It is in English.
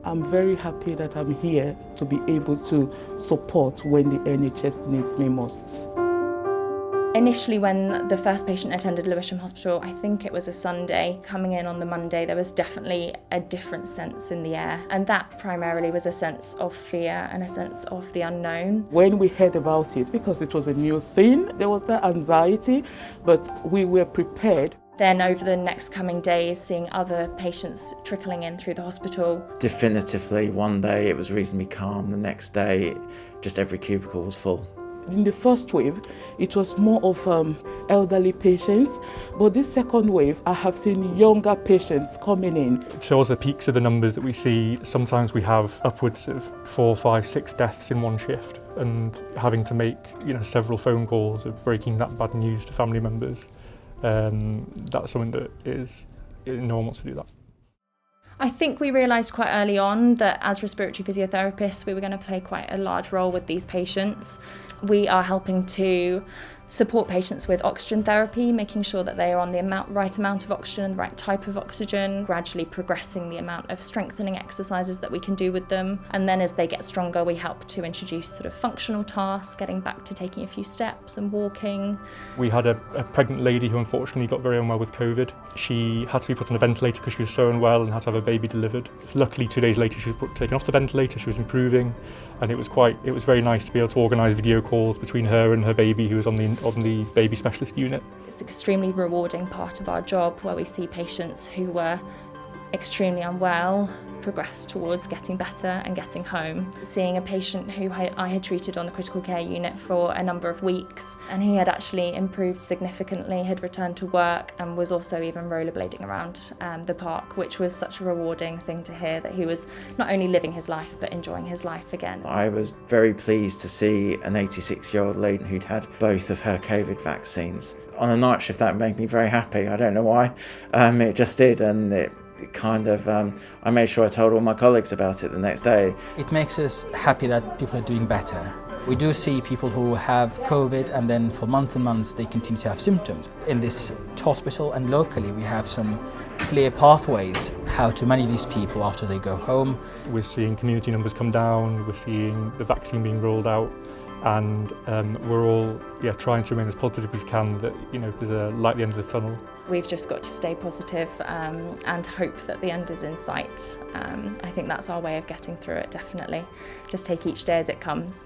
I'm very happy that I'm here to be able to support when the NHS needs me most. Initially, when the first patient attended Lewisham Hospital, I think it was a Sunday, coming in on the Monday, there was definitely a different sense in the air. And that primarily was a sense of fear and a sense of the unknown. When we heard about it, because it was a new thing, there was that anxiety, but we were prepared. Then over the next coming days, seeing other patients trickling in through the hospital. Definitively, one day it was reasonably calm, the next day just every cubicle was full. In the first wave, it was more of elderly patients, but this second wave, I have seen younger patients coming in. It shows the peaks of the numbers that we see. Sometimes we have upwards of 4, 5, 6 deaths in one shift, and having to make several phone calls of breaking that bad news to family members. That's something that no one wants to do that. I think we realised quite early on that as respiratory physiotherapists we were going to play quite a large role with these patients. We are helping to support patients with oxygen therapy, making sure that they are on the right amount of oxygen, the right type of oxygen, gradually progressing the amount of strengthening exercises that we can do with them. And then as they get stronger, we help to introduce sort of functional tasks, getting back to taking a few steps and walking. We had a pregnant lady who unfortunately got very unwell with COVID. She had to be put on a ventilator because she was so unwell and had to have a baby delivered. Luckily, 2 days later, she was taken off the ventilator, she was improving, and it was very nice to be able to organise video calls between her and her baby who was on the baby specialist unit. It's an extremely rewarding part of our job where we see patients who were extremely unwell progress towards getting better and getting home. Seeing a patient who I had treated on the critical care unit for a number of weeks, and he had actually improved significantly, had returned to work and was also even rollerblading around the park, which was such a rewarding thing to hear, that he was not only living his life but enjoying his life again. I was very pleased to see an 86-year-old lady who'd had both of her COVID vaccines. On a night shift, that made me very happy. I don't know why, it just did, and it kind of, I made sure I told all my colleagues about it the next day. It makes us happy that people are doing better. We do see people who have COVID and then for months and months they continue to have symptoms. In this hospital and locally we have some clear pathways how to manage these people after they go home. We're seeing community numbers come down, we're seeing the vaccine being rolled out, and we're all trying to remain as positive as we can that there's a light at the end of the tunnel. We've just got to stay positive and hope that the end is in sight. I think that's our way of getting through it, definitely. Just take each day as it comes.